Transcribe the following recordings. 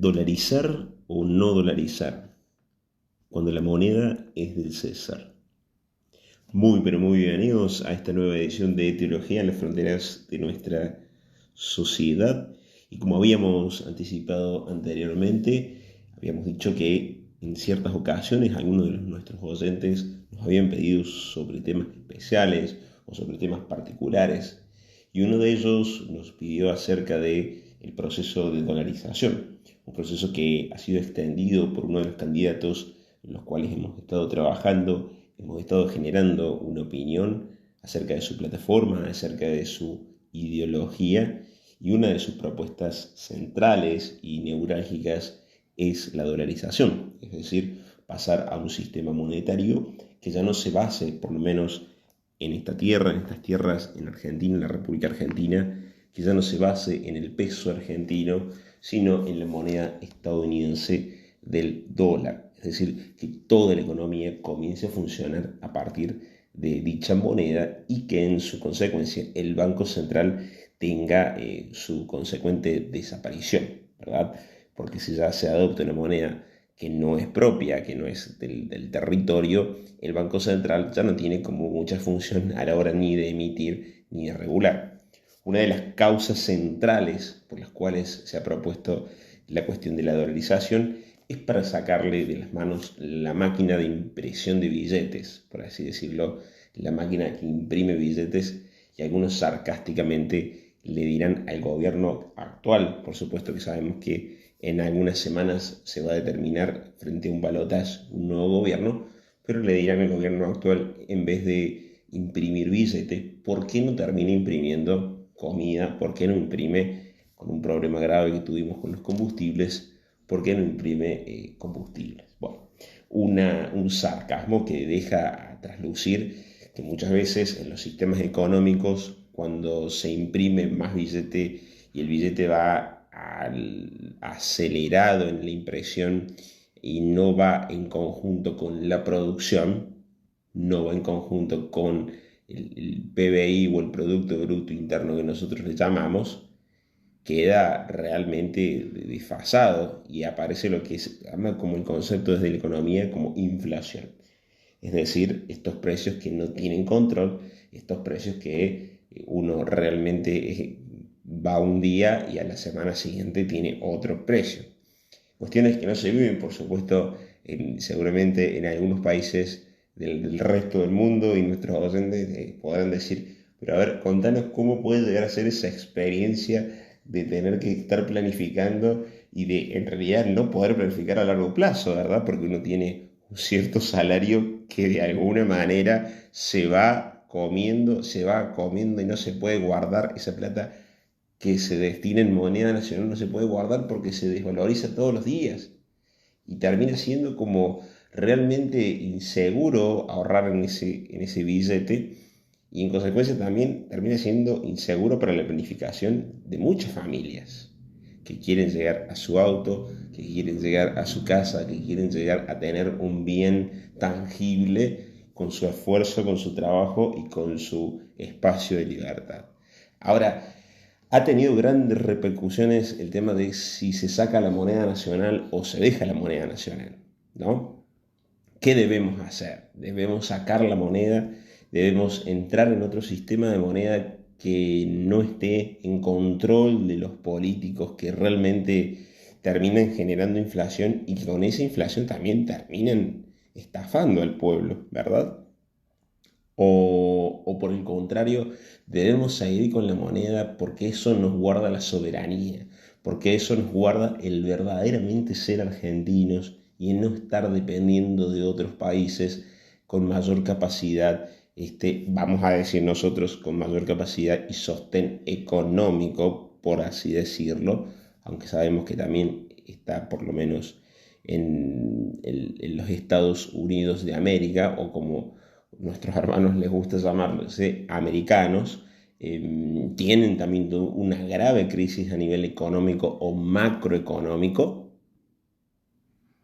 Dolarizar o no dolarizar, cuando la moneda es del César. Muy pero muy bienvenidos a esta nueva edición de Teología en las fronteras de nuestra sociedad. Y como habíamos anticipado anteriormente, habíamos dicho que en ciertas ocasiones algunos de nuestros oyentes nos habían pedido sobre temas especiales o sobre temas particulares. Y uno de ellos nos pidió acerca del proceso de dolarización, un proceso que ha sido extendido por uno de los candidatos en los cuales hemos estado trabajando. Hemos estado generando una opinión acerca de su plataforma, acerca de su ideología, y una de sus propuestas centrales y neurálgicas es la dolarización, es decir, pasar a un sistema monetario que ya no se base, por lo menos en esta tierra, en estas tierras, en Argentina, en la República Argentina, que ya no se base en el peso argentino, sino en la moneda estadounidense del dólar. Es decir, que toda la economía comience a funcionar a partir de dicha moneda y que en su consecuencia el Banco Central tenga su consecuente desaparición, ¿verdad? Porque si ya se adopta una moneda que no es propia, que no es del territorio, el Banco Central ya no tiene como mucha función a la hora ni de emitir ni de regular. Una de las causas centrales por las cuales se ha propuesto la cuestión de la dolarización es para sacarle de las manos la máquina de impresión de billetes, por así decirlo, la máquina que imprime billetes, y algunos sarcásticamente le dirán al gobierno actual. Por supuesto que sabemos que en algunas semanas se va a determinar frente a un balotaje un nuevo gobierno, pero le dirán al gobierno actual, en vez de imprimir billetes, ¿por qué no termina imprimiendo comida? ¿Por qué no imprime, con un problema grave que tuvimos con los combustibles, por qué no imprime combustibles? Bueno, un sarcasmo que deja traslucir que muchas veces en los sistemas económicos, cuando se imprime más billete y el billete va acelerado en la impresión y no va en conjunto con la producción, no va en conjunto con el PBI o el Producto Bruto Interno que nosotros le llamamos, queda realmente desfasado y aparece lo que se llama como el concepto desde la economía como inflación. Es decir, estos precios que no tienen control, estos precios que uno realmente va un día y a la semana siguiente tiene otro precio. Cuestiones que no se viven, por supuesto, seguramente en algunos países del resto del mundo, y nuestros oyentes podrán decir, pero a ver, contanos cómo puede llegar a ser esa experiencia de tener que estar planificando y de en realidad no poder planificar a largo plazo, ¿verdad? Porque uno tiene un cierto salario que de alguna manera se va comiendo y no se puede guardar esa plata que se destina en moneda nacional, no se puede guardar porque se desvaloriza todos los días y termina siendo como realmente inseguro ahorrar en ese billete, y en consecuencia también termina siendo inseguro para la planificación de muchas familias que quieren llegar a su auto, que quieren llegar a su casa, que quieren llegar a tener un bien tangible con su esfuerzo, con su trabajo y con su espacio de libertad. Ahora, ha tenido grandes repercusiones el tema de si se saca la moneda nacional o se deja la moneda nacional, ¿no? ¿Qué debemos hacer? Debemos sacar la moneda, debemos entrar en otro sistema de moneda que no esté en control de los políticos que realmente terminan generando inflación y que con esa inflación también terminan estafando al pueblo, ¿verdad? O por el contrario, debemos seguir con la moneda porque eso nos guarda la soberanía, porque eso nos guarda el verdaderamente ser argentinos y el no estar dependiendo de otros países con mayor capacidad, vamos a decir nosotros, con mayor capacidad y sostén económico, por así decirlo, aunque sabemos que también está por lo menos en los Estados Unidos de América, o como nuestros hermanos les gusta llamarlos, americanos, tienen también una grave crisis a nivel económico o macroeconómico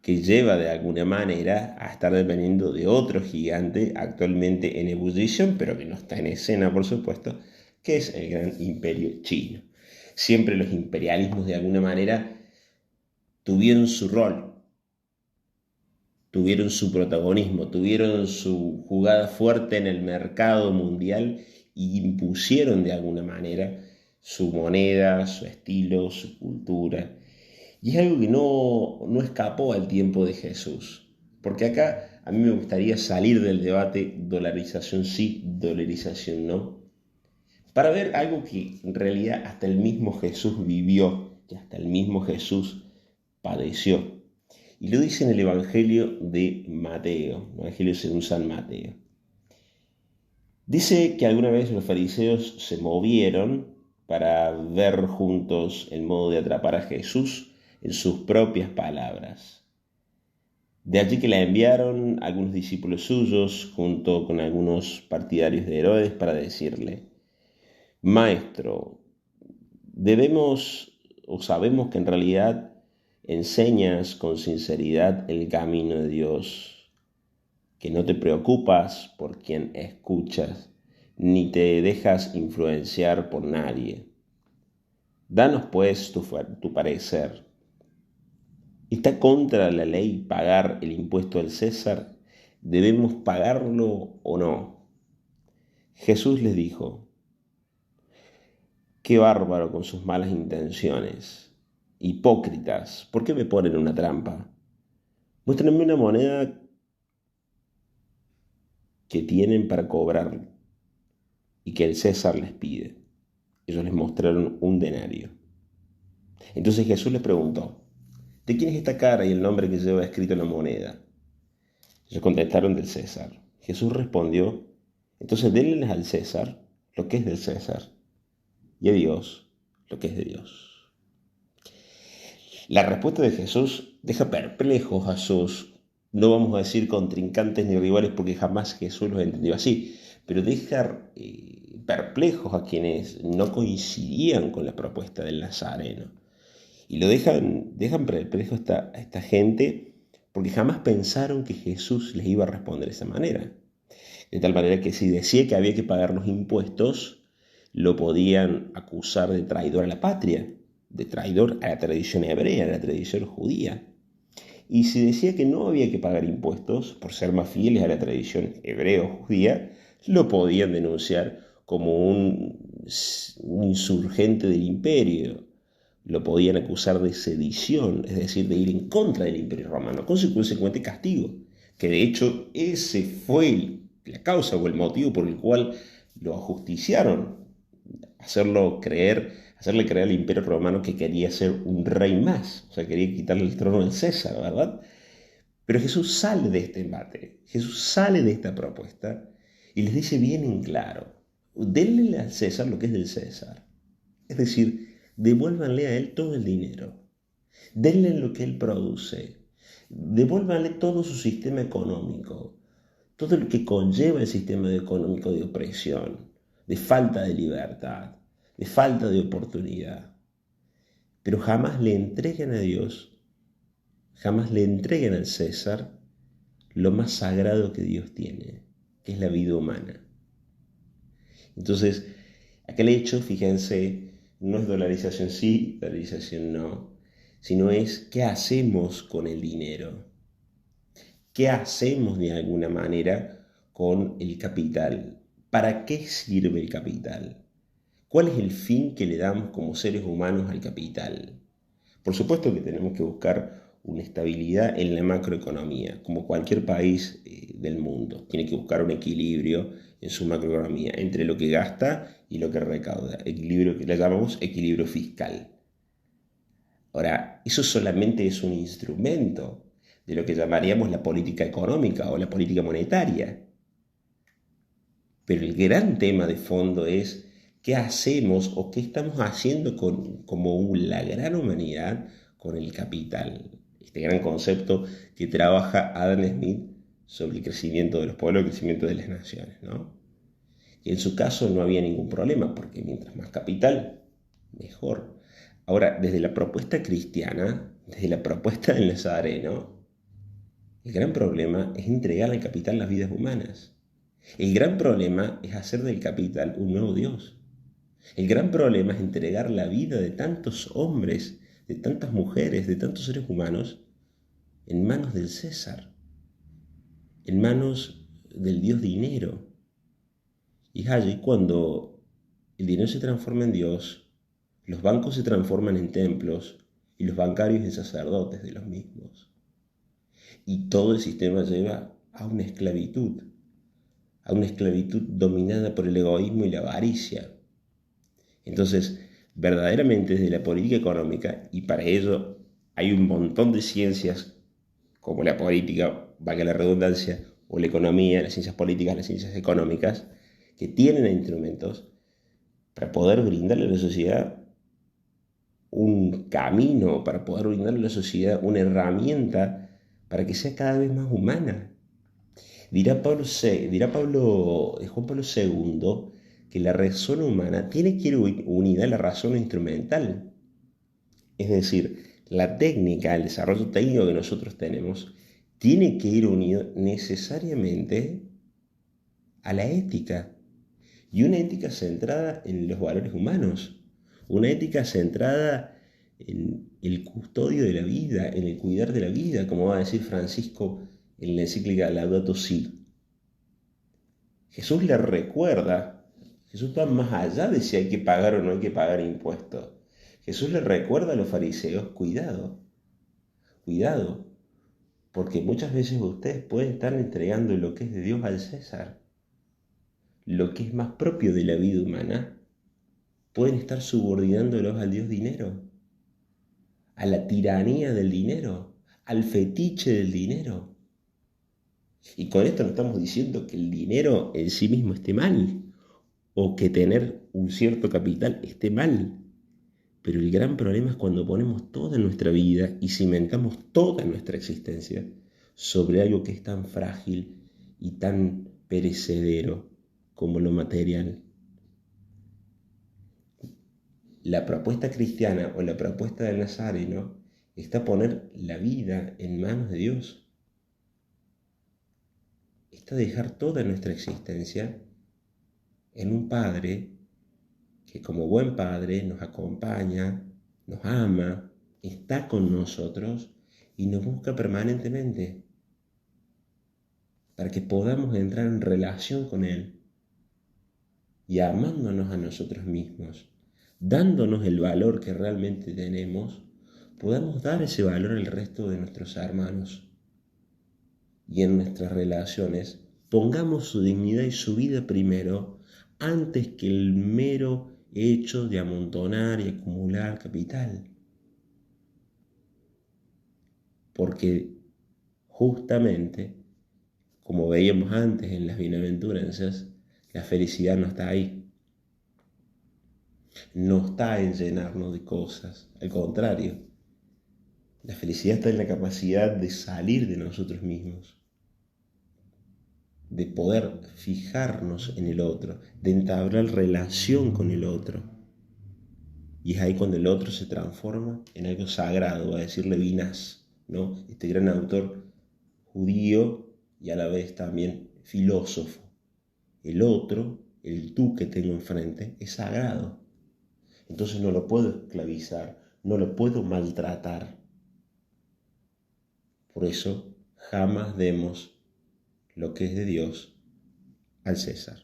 que lleva de alguna manera a estar dependiendo de otro gigante actualmente en ebullición, pero que no está en escena, por supuesto, que es el gran imperio chino. Siempre los imperialismos de alguna manera tuvieron su rol, tuvieron su protagonismo, tuvieron su jugada fuerte en el mercado mundial y impusieron de alguna manera su moneda, su estilo, su cultura. Y es algo que no escapó al tiempo de Jesús. Porque acá a mí me gustaría salir del debate dolarización sí, dolarización no, para ver algo que en realidad hasta el mismo Jesús vivió, que hasta el mismo Jesús padeció. Y lo dice en el Evangelio de Mateo, el Evangelio según San Mateo. Dice que alguna vez los fariseos se movieron para ver juntos el modo de atrapar a Jesús en sus propias palabras. De allí que la enviaron algunos discípulos suyos junto con algunos partidarios de Herodes para decirle: Maestro, debemos o sabemos que en realidad enseñas con sinceridad el camino de Dios, que no te preocupas por quien escuchas, ni te dejas influenciar por nadie. Danos pues tu parecer. ¿Está contra la ley pagar el impuesto al César? ¿Debemos pagarlo o no? Jesús les dijo: Qué bárbaro con sus malas intenciones. Hipócritas, ¿por qué me ponen una trampa? Muéstrenme una moneda que tienen para cobrar y que el César les pide. Ellos les mostraron un denario. Entonces Jesús les preguntó: ¿de quién es esta cara y el nombre que lleva escrito en la moneda? Ellos contestaron: del César. Jesús respondió: entonces denles al César lo que es del César y a Dios lo que es de Dios. La respuesta de Jesús deja perplejos a sus, no vamos a decir contrincantes ni rivales, porque jamás Jesús los entendió así, pero deja perplejos a quienes no coincidían con la propuesta del Nazareno. Y lo dejan perplejo a esta gente porque jamás pensaron que Jesús les iba a responder de esa manera. De tal manera que si decía que había que pagar los impuestos, lo podían acusar de traidor a la patria, de traidor a la tradición hebrea, a la tradición judía. Y si decía que no había que pagar impuestos por ser más fieles a la tradición hebreo-judía, lo podían denunciar como un insurgente del imperio. Lo podían acusar de sedición, es decir, de ir en contra del imperio romano, con su consecuente castigo, que de hecho ese fue la causa o el motivo por el cual lo ajusticiaron, hacerle creer al imperio romano que quería ser un rey más, o sea, quería quitarle el trono al César, ¿verdad? Pero Jesús sale de este embate, Jesús sale de esta propuesta y les dice bien en claro: denle al César lo que es del César, es decir, devuélvanle a él todo el dinero, denle lo que él produce, devuélvanle todo su sistema económico, todo lo que conlleva el sistema económico de opresión, de falta de libertad, de falta de oportunidad. Pero jamás le entreguen a Dios, jamás le entreguen al César lo más sagrado que Dios tiene, que es la vida humana. Entonces, aquel hecho, fíjense, no es dolarización sí, dolarización no, sino es qué hacemos con el dinero, qué hacemos de alguna manera con el capital, para qué sirve el capital, cuál es el fin que le damos como seres humanos al capital. Por supuesto que tenemos que buscar una estabilidad en la macroeconomía, como cualquier país del mundo. Tiene que buscar un equilibrio en su macroeconomía entre lo que gasta y lo que recauda, equilibrio que le llamamos equilibrio fiscal. Ahora, eso solamente es un instrumento de lo que llamaríamos la política económica o la política monetaria. Pero el gran tema de fondo es qué hacemos o qué estamos haciendo como la gran humanidad con el capital. Este gran concepto que trabaja Adam Smith sobre el crecimiento de los pueblos, el crecimiento de las naciones, ¿no? Y en su caso no había ningún problema, porque mientras más capital, mejor. Ahora, desde la propuesta cristiana, desde la propuesta del Nazareno, el gran problema es entregar al capital las vidas humanas. El gran problema es hacer del capital un nuevo Dios. El gran problema es entregar la vida de tantos hombres de tantas mujeres, de tantos seres humanos, en manos del César, en manos del dios dinero. Y es allí cuando el dinero se transforma en Dios, los bancos se transforman en templos y los bancarios en sacerdotes de los mismos. Y todo el sistema lleva a una esclavitud dominada por el egoísmo y la avaricia. Entonces, verdaderamente desde la política económica, y para ello hay un montón de ciencias como la política, valga la redundancia, o la economía, las ciencias políticas, las ciencias económicas, que tienen instrumentos para poder brindarle a la sociedad un camino, para poder brindarle a la sociedad una herramienta para que sea cada vez más humana. Juan Pablo II que la razón humana tiene que ir unida a la razón instrumental. Es decir, la técnica, el desarrollo técnico que nosotros tenemos, tiene que ir unido necesariamente a la ética. Y una ética centrada en los valores humanos. Una ética centrada en el custodio de la vida, en el cuidar de la vida, como va a decir Francisco en la encíclica Laudato Si. Jesús le recuerda, Jesús va más allá de si hay que pagar o no hay que pagar impuestos. Jesús le recuerda a los fariseos, cuidado, cuidado, porque muchas veces ustedes pueden estar entregando lo que es de Dios al César, lo que es más propio de la vida humana, pueden estar subordinándolos al Dios dinero, a la tiranía del dinero, al fetiche del dinero. Y con esto no estamos diciendo que el dinero en sí mismo esté mal, o que tener un cierto capital esté mal. Pero el gran problema es cuando ponemos toda nuestra vida y cimentamos toda nuestra existencia sobre algo que es tan frágil y tan perecedero como lo material. La propuesta cristiana o la propuesta del Nazareno está poner la vida en manos de Dios. Está dejar toda nuestra existencia en un Padre que como buen Padre nos acompaña, nos ama, está con nosotros y nos busca permanentemente para que podamos entrar en relación con Él y amándonos a nosotros mismos, dándonos el valor que realmente tenemos, podamos dar ese valor al resto de nuestros hermanos. Y en nuestras relaciones pongamos su dignidad y su vida primero antes que el mero hecho de amontonar y acumular capital. Porque justamente, como veíamos antes en las bienaventuranzas, la felicidad no está ahí. No está en llenarnos de cosas. Al contrario, la felicidad está en la capacidad de salir de nosotros mismos, de poder fijarnos en el otro, de entablar relación con el otro. Y es ahí cuando el otro se transforma en algo sagrado, a decirle Levinas, ¿no? Este gran autor judío y a la vez también filósofo. El otro, el tú que tengo enfrente, es sagrado. Entonces no lo puedo esclavizar, no lo puedo maltratar. Por eso jamás demos lo que es de Dios al César.